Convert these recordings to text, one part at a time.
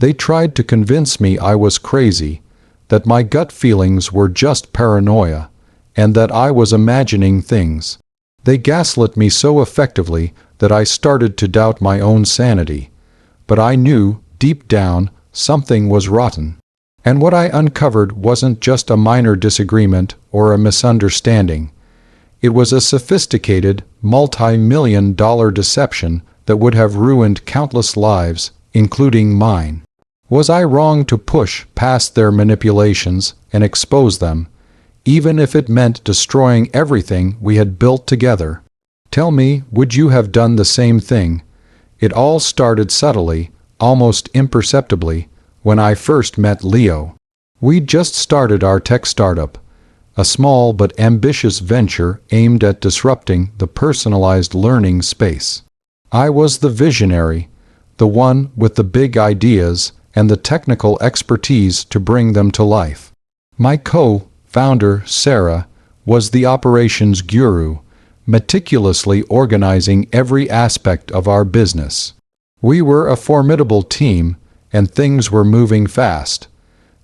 They tried to convince me I was crazy, that my gut feelings were just paranoia, and that I was imagining things. They gaslit me so effectively that I started to doubt my own sanity. But I knew, deep down, something was rotten. And what I uncovered wasn't just a minor disagreement or a misunderstanding. It was a sophisticated, multi-million-dollar deception that would have ruined countless lives, including mine. Was I wrong to push past their manipulations and expose them, even if it meant destroying everything we had built together? Tell me, would you have done the same thing? It all started subtly, almost imperceptibly, when I first met Leo. We'd just started our tech startup, a small but ambitious venture aimed at disrupting the personalized learning space. I was the visionary, the one with the big ideas and the technical expertise to bring them to life. My co-founder, Sarah, was the operations guru, meticulously organizing every aspect of our business. We were a formidable team, and things were moving fast.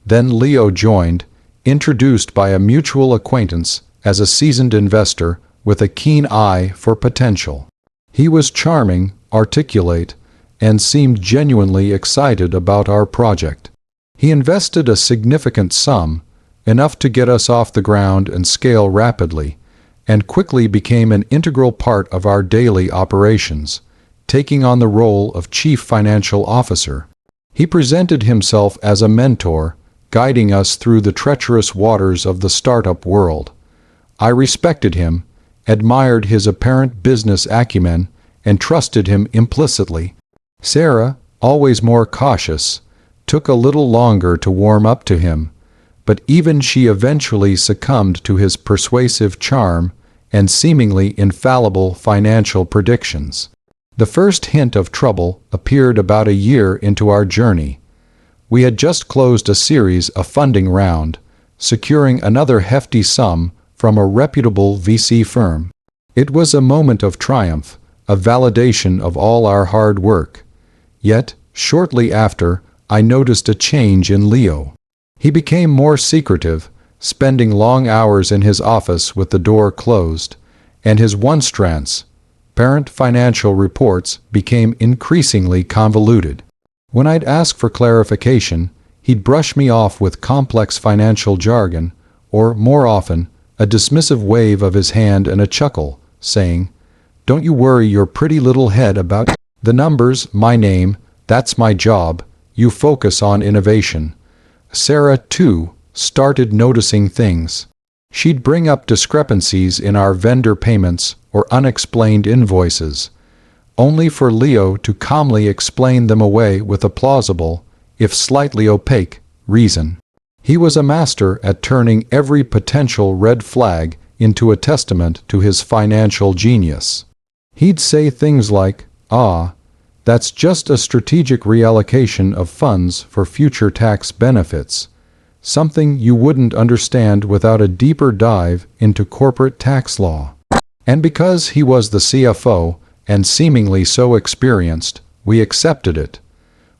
Then Leo joined, introduced by a mutual acquaintance as a seasoned investor with a keen eye for potential. He was charming, articulate, and seemed genuinely excited about our project. He invested a significant sum, enough to get us off the ground and scale rapidly, and quickly became an integral part of our daily operations, taking on the role of Chief Financial Officer. He presented himself as a mentor, guiding us through the treacherous waters of the startup world. I respected him, admired his apparent business acumen, and trusted him implicitly. Sarah, always more cautious, took a little longer to warm up to him, but even she eventually succumbed to his persuasive charm and seemingly infallible financial predictions. The first hint of trouble appeared about a year into our journey. We had just closed a series of funding round, securing another hefty sum from a reputable VC firm. It was a moment of triumph, a validation of all our hard work. Yet, shortly after, I noticed a change in Leo. He became more secretive, spending long hours in his office with the door closed, and his transparent financial reports became increasingly convoluted. When I'd ask for clarification, he'd brush me off with complex financial jargon, or, more often, a dismissive wave of his hand and a chuckle, saying, "Don't you worry your pretty little head about the numbers, my name, that's my job, you focus on innovation." Sarah, too, started noticing things. She'd bring up discrepancies in our vendor payments or unexplained invoices, only for Leo to calmly explain them away with a plausible, if slightly opaque, reason. He was a master at turning every potential red flag into a testament to his financial genius. He'd say things like, that's just a strategic reallocation of funds for future tax benefits, something you wouldn't understand without a deeper dive into corporate tax law. And because he was the CFO, and seemingly so experienced, we accepted it.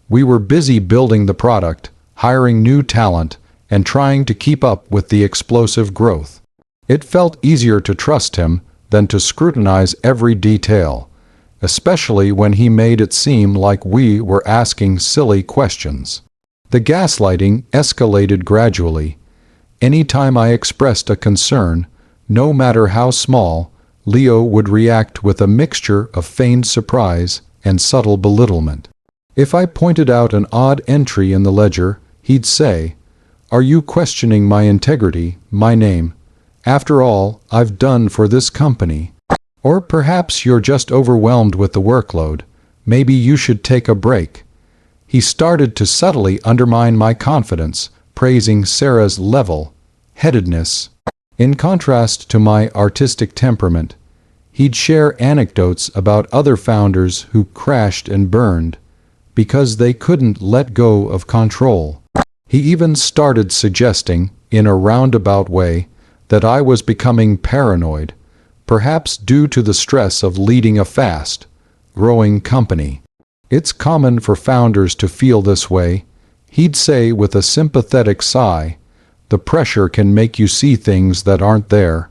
We were busy building the product, hiring new talent, and trying to keep up with the explosive growth. It felt easier to trust him than to scrutinize every detail, especially when he made it seem like we were asking silly questions. The gaslighting escalated gradually. Any time I expressed a concern, no matter how small, Leo would react with a mixture of feigned surprise and subtle belittlement. If I pointed out an odd entry in the ledger, he'd say, "Are you questioning my integrity, my name? After all I've done for this company. Or perhaps you're just overwhelmed with the workload. Maybe you should take a break." He started to subtly undermine my confidence, praising Sarah's level-headedness. In contrast to my artistic temperament, he'd share anecdotes about other founders who crashed and burned because they couldn't let go of control. He even started suggesting, in a roundabout way, that I was becoming paranoid, perhaps due to the stress of leading a fast, growing company. It's common for founders to feel this way, He'd say with a sympathetic sigh, "The pressure can make you see things that aren't there."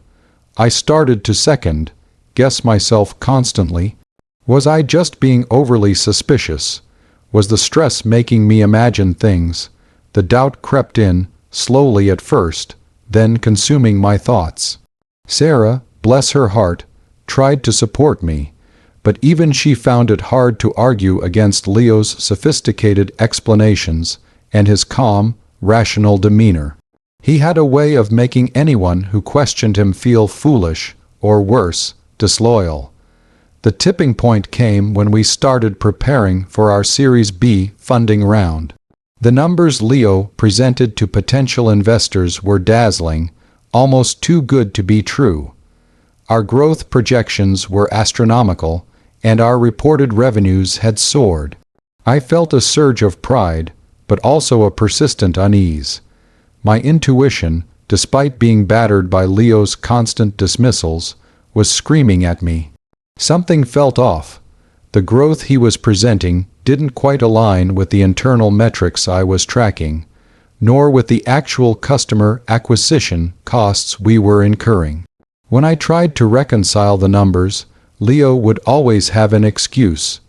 I started to second, guess myself constantly. Was I just being overly suspicious? Was the stress making me imagine things? The doubt crept in, slowly at first, then consuming my thoughts. Sarah, bless her heart, tried to support me, but even she found it hard to argue against Leo's sophisticated explanations and his calm, rational demeanor. He had a way of making anyone who questioned him feel foolish, or worse, disloyal. The tipping point came when we started preparing for our Series B funding round. The numbers Leo presented to potential investors were dazzling, almost too good to be true. Our growth projections were astronomical, and our reported revenues had soared. I felt a surge of pride, but also a persistent unease. My intuition, despite being battered by Leo's constant dismissals, was screaming at me. Something felt off. The growth he was presenting didn't quite align with the internal metrics I was tracking, nor with the actual customer acquisition costs we were incurring. When I tried to reconcile the numbers, Leo would always have an excuse.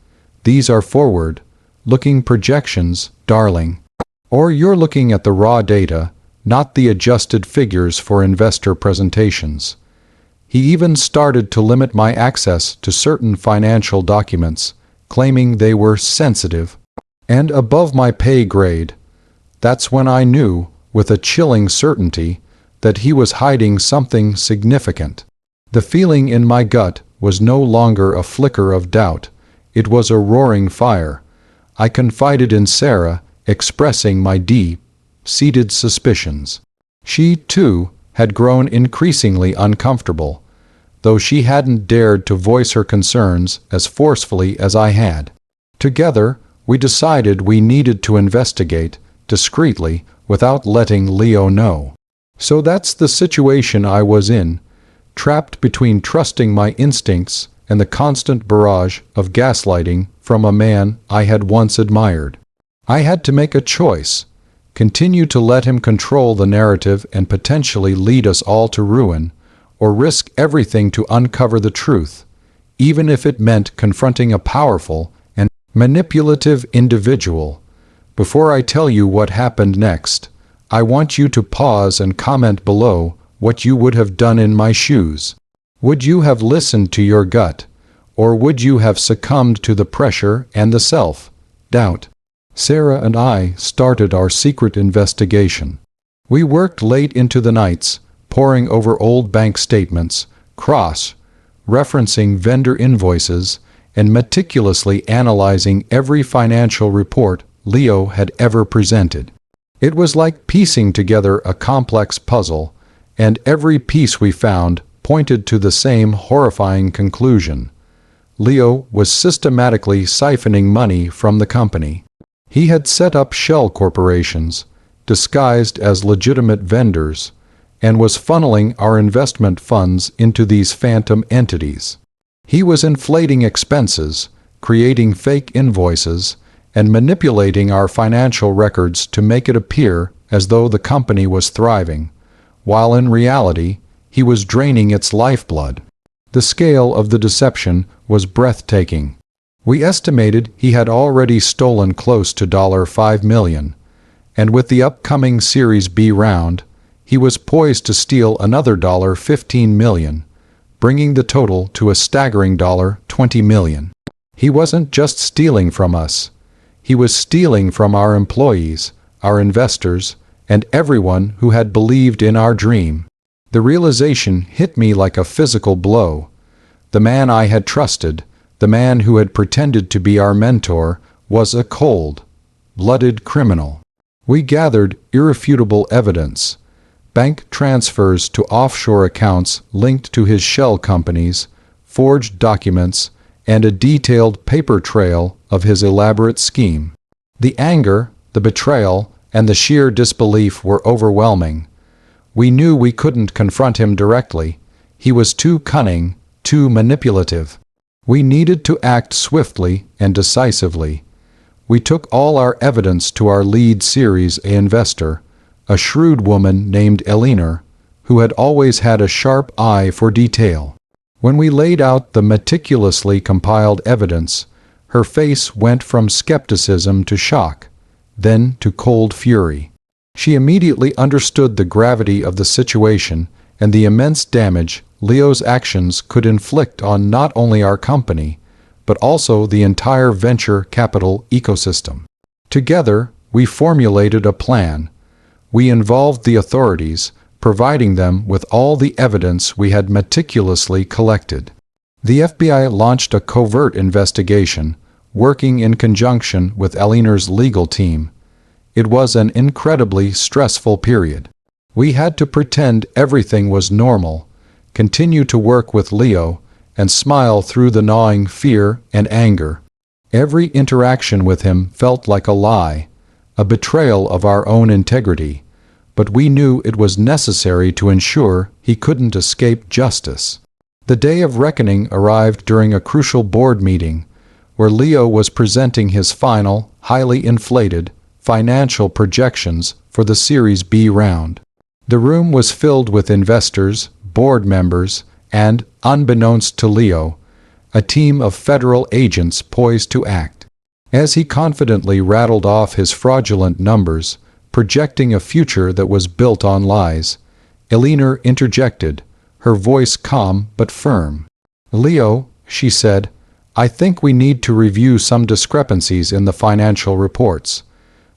"These are forward-looking projections, darling. Or you're looking at the raw data, not the adjusted figures for investor presentations." He even started to limit my access to certain financial documents, claiming they were sensitive and above my pay grade. That's when I knew, with a chilling certainty, that he was hiding something significant. The feeling in my gut was no longer a flicker of doubt. It was a roaring fire. I confided in Sarah, expressing my deep-seated suspicions. She, too, had grown increasingly uncomfortable, though she hadn't dared to voice her concerns as forcefully as I had. Together, we decided we needed to investigate, discreetly, without letting Leo know. So that's the situation I was in, trapped between trusting my instincts and the constant barrage of gaslighting from a man I had once admired. I had to make a choice: continue to let him control the narrative and potentially lead us all to ruin, or risk everything to uncover the truth, even if it meant confronting a powerful and manipulative individual. Before I tell you what happened next, I want you to pause and comment below what you would have done in my shoes. Would you have listened to your gut, or would you have succumbed to the pressure and the self-doubt? Sarah and I started our secret investigation. We worked late into the nights, poring over old bank statements, cross-referencing vendor invoices, and meticulously analyzing every financial report Leo had ever presented. It was like piecing together a complex puzzle, and every piece we found pointed to the same horrifying conclusion. Leo was systematically siphoning money from the company. He had set up shell corporations, disguised as legitimate vendors, and was funneling our investment funds into these phantom entities. He was inflating expenses, creating fake invoices, and manipulating our financial records to make it appear as though the company was thriving, while in reality, he was draining its lifeblood. The scale of the deception was breathtaking. We estimated he had already stolen close to $5 million, and with the upcoming Series B round, he was poised to steal another $15 million, bringing the total to a staggering $20 million. He wasn't just stealing from us. He was stealing from our employees, our investors, and everyone who had believed in our dream. The realization hit me like a physical blow. The man I had trusted, the man who had pretended to be our mentor, was a cold-blooded criminal. We gathered irrefutable evidence: bank transfers to offshore accounts linked to his shell companies, forged documents, and a detailed paper trail of his elaborate scheme. The anger, the betrayal, and the sheer disbelief were overwhelming. We knew we couldn't confront him directly. He was too cunning, too manipulative. We needed to act swiftly and decisively. We took all our evidence to our lead Series A investor, a shrewd woman named Eleanor, who had always had a sharp eye for detail. When we laid out the meticulously compiled evidence, her face went from skepticism to shock, then to cold fury. She immediately understood the gravity of the situation and the immense damage Leo's actions could inflict on not only our company, but also the entire venture capital ecosystem. Together, we formulated a plan. We involved the authorities, providing them with all the evidence we had meticulously collected. The FBI launched a covert investigation, working in conjunction with Eleanor's legal team. It was an incredibly stressful period. We had to pretend everything was normal, continue to work with Leo, and smile through the gnawing fear and anger. Every interaction with him felt like a lie, a betrayal of our own integrity, but we knew it was necessary to ensure he couldn't escape justice. The day of reckoning arrived during a crucial board meeting, where Leo was presenting his final, highly inflated, financial projections for the Series B round. The room was filled with investors, board members, and, unbeknownst to Leo, a team of federal agents poised to act. As he confidently rattled off his fraudulent numbers, projecting a future that was built on lies, Eleanor interjected, her voice calm but firm. "Leo," she said, "I think we need to review some discrepancies in the financial reports."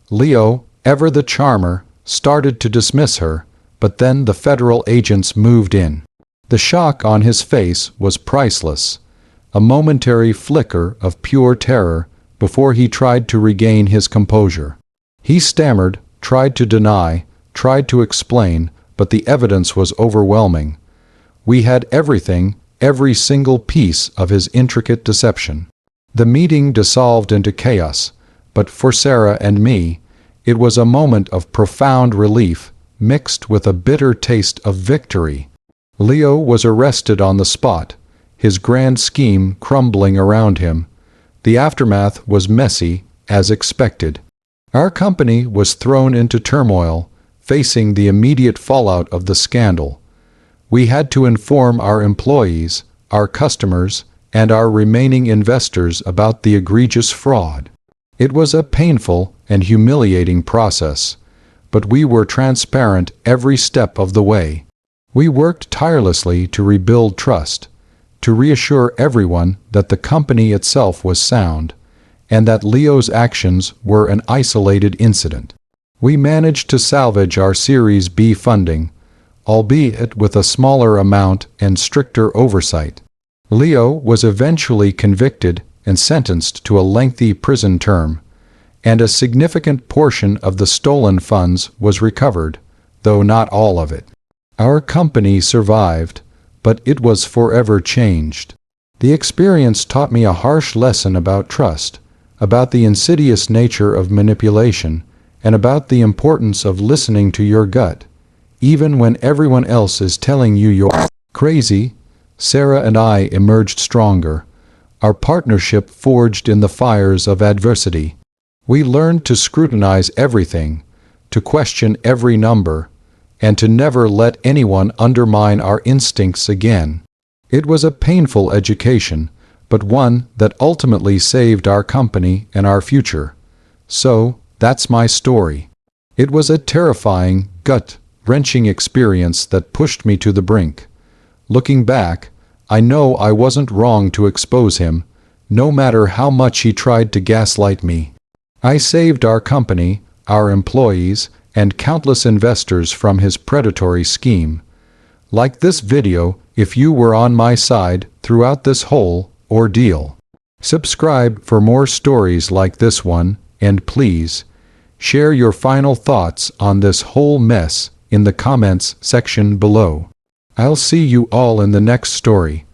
Leo, ever the charmer, started to dismiss her, but then the federal agents moved in. The shock on his face was priceless, a momentary flicker of pure terror before he tried to regain his composure. He stammered, tried to deny, tried to explain, but the evidence was overwhelming. We had everything, every single piece of his intricate deception. The meeting dissolved into chaos, but for Sarah and me, it was a moment of profound relief mixed with a bitter taste of victory. Leo was arrested on the spot, his grand scheme crumbling around him. The aftermath was messy, as expected. Our company was thrown into turmoil, facing the immediate fallout of the scandal. We had to inform our employees, our customers, and our remaining investors about the egregious fraud. It was a painful and humiliating process, but we were transparent every step of the way. We worked tirelessly to rebuild trust, to reassure everyone that the company itself was sound, and that Leo's actions were an isolated incident. We managed to salvage our Series B funding, albeit with a smaller amount and stricter oversight. Leo was eventually convicted and sentenced to a lengthy prison term, and a significant portion of the stolen funds was recovered, though not all of it. Our company survived, but it was forever changed. The experience taught me a harsh lesson about trust, about the insidious nature of manipulation, and about the importance of listening to your gut, even when everyone else is telling you you're crazy. Sarah and I emerged stronger, our partnership forged in the fires of adversity. We learned to scrutinize everything, to question every number, and to never let anyone undermine our instincts again. It was a painful education, but one that ultimately saved our company and our future. So, that's my story. It was a terrifying, gut-wrenching experience that pushed me to the brink. Looking back, I know I wasn't wrong to expose him, no matter how much he tried to gaslight me. I saved our company, our employees, and countless investors from his predatory scheme. Like this video if you were on my side throughout this whole ordeal. Subscribe for more stories like this one, and please, share your final thoughts on this whole mess in the comments section below. I'll see you all in the next story.